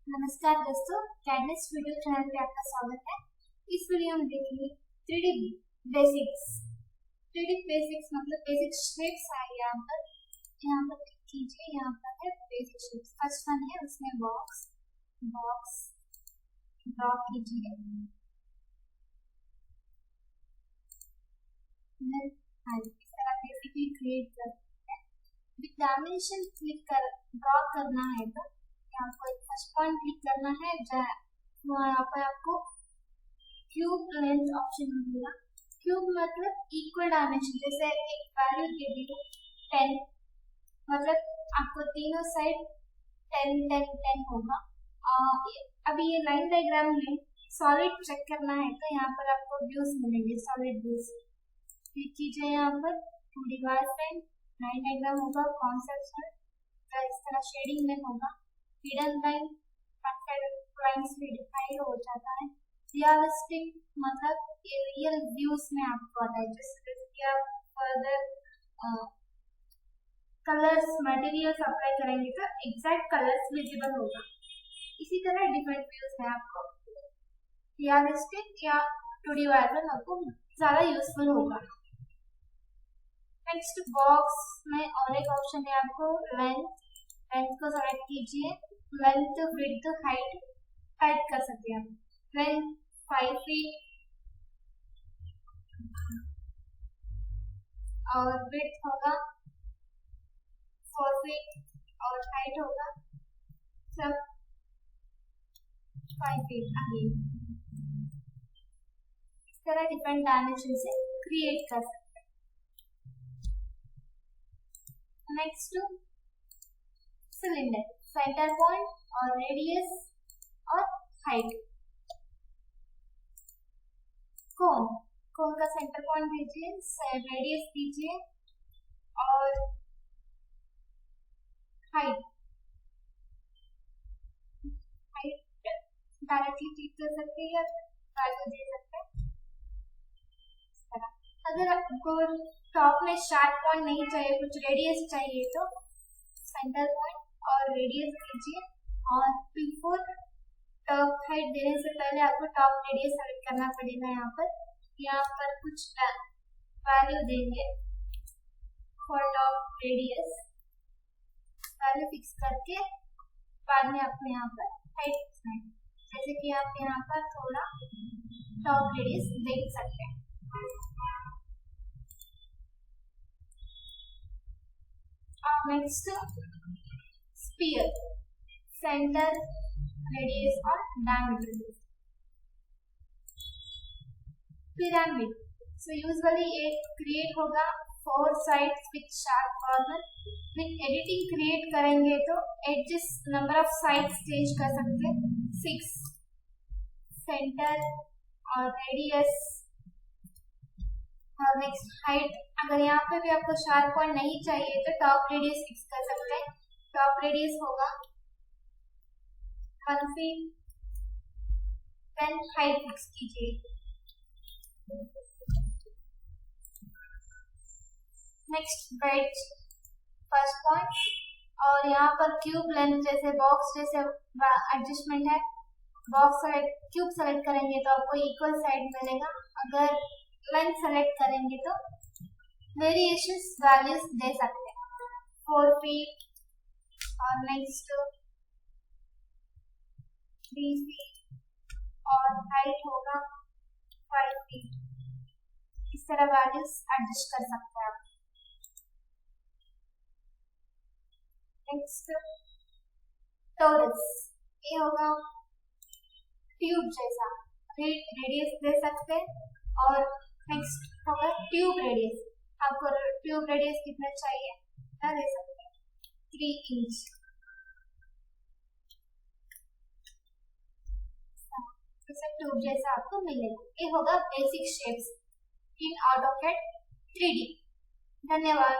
नमस्कार दोस्तों, CAD NEST video channel पे आपका स्वागत है। इस वीडियो में देखेंगे 3D बेसिक्स। 3D बेसिक्स मतलब बेसिक शेप्स है। यहाँ पर क्लिक कीजिए। यहाँ पर है बेसिक शेप्स। फर्स्ट वन है, उसमें बॉक्स ड्रॉ कीजिए। इस तरह बेसिकली क्रिएट करते हैं। विद डायमेंशन क्लिक कर ड्रॉ करना है तो यहाँ पर फर्स्ट पॉइंट क्लिक करना है। यहाँ पर आपको क्यूब लेंथ ऑप्शन मिलेगा। क्यूब मतलब इक्वल डायमेंशन, जैसे एक वैल्यू दे दी 10, मतलब आपको तीनों साइड 10 10 10 होगा। अभी ये लाइन डायग्राम में सॉलिड चेक करना है तो यहाँ पर आपको व्यूज मिलेंगे, सॉलिड व्यूज। क्लिक कीजिए। यहाँ पर 2D वायरफ्रेम लाइन डायग्राम होगा, कॉन्सेप्ट इस तरह शेडिंग में होगा। हिडन लाइन लाइन्स भी डिफाइन हो जाता है। रियलिस्टिक मतलब ये रियल व्यूज में आपको आता है, जैसे कि आप फर्दर कलर्स मटेरियल्स अप्लाई करेंगे तो एग्जैक्ट कलर्स विजिबल होगा। इसी तरह डिफरेंट व्यूज है आपको। रियलिस्टिक या 2D वायरफ्रेम आपको ज्यादा यूजफुल होगा। नेक्स्ट बॉक्स में और एक ऑप्शन है आपको लेंथ को सेलेक्ट कीजिए। लेंथ विड्थ हाइट कर सकते हैं आप। लेंथ 5 फीट और विड्थ होगा 4 फीट और हाइट होगा सब 5 फीट। अगेन इस तरह डिफरेंट डायमेंशन से क्रिएट कर सकते हैं। नेक्स्ट सिलेंडर, सेंटर पॉइंट और रेडियस और हाइट। कोन का सेंटर पॉइंट दीजिए, रेडियस दीजिए और हाइट डायरेक्टली क्लिक कर सकते हैं या वैल्यू दे सकते हैं। इस तरह अगर आपको टॉप में शार्प पॉइंट नहीं चाहिए, कुछ रेडियस चाहिए तो सेंटर पॉइंट और रेडियस दीजिए। और बिफोर टॉप हाइट देने से पहले आपको टॉप रेडियस सेलेक्ट करना पड़ेगा। यहाँ पर कुछ वैल्यू देंगे for top radius, value fix करके बाद में आपको यहाँ पर हाइट फिक्स, जैसे कि आप यहाँ पर थोड़ा टॉप रेडियस देख सकते हैं। नेक्स्ट स्फीयर, सेंटर रेडियस और डायमीटर। पिरामिड, सो यूजुअली एक क्रिएट होगा 4 sides with sharp corner. With editing create करेंगे तो adjust number of sides change कर सकते हैं, 6। सेंटर और रेडियस और नेक्स्ट हाइट। अगर यहाँ पे भी आपको शार्प पॉइंट नहीं चाहिए तो टॉप रेडियस फिक्स कर सकते हैं। टॉप रेडियस होगा 1 फीट। देन हाइट फिक्स कीजिए। नेक्स्ट वेट, फर्स्ट पॉइंट और यहाँ पर क्यूब लेंथ, जैसे बॉक्स जैसे एडजस्टमेंट है। बॉक्स सेलेक्ट, क्यूब सेलेक्ट करेंगे तो आपको इक्वल साइड मिलेगा। अगर लेंथ सेलेक्ट करेंगे तो वेरिएशंस वैल्यूज दे सकते हैं, 4 फीट और नेक्स्ट 3 फीट और हाइट होगा 5 फीट। इस तरह वैल्यूज एडजस्ट कर सकते हैं आप। नेक्स्ट टोरस, ये होगा ट्यूब जैसा, रेडियस दे सकते हैं। और नेक्स्ट होगा ट्यूब रेडियस, आपको ट्यूब रेडियस कितना चाहिए ना दे सकते हैं, 3 इंच। ट्यूब जैसा आपको मिलेगा। ये होगा बेसिक शेप्स इन AutoCAD 3D। धन्यवाद।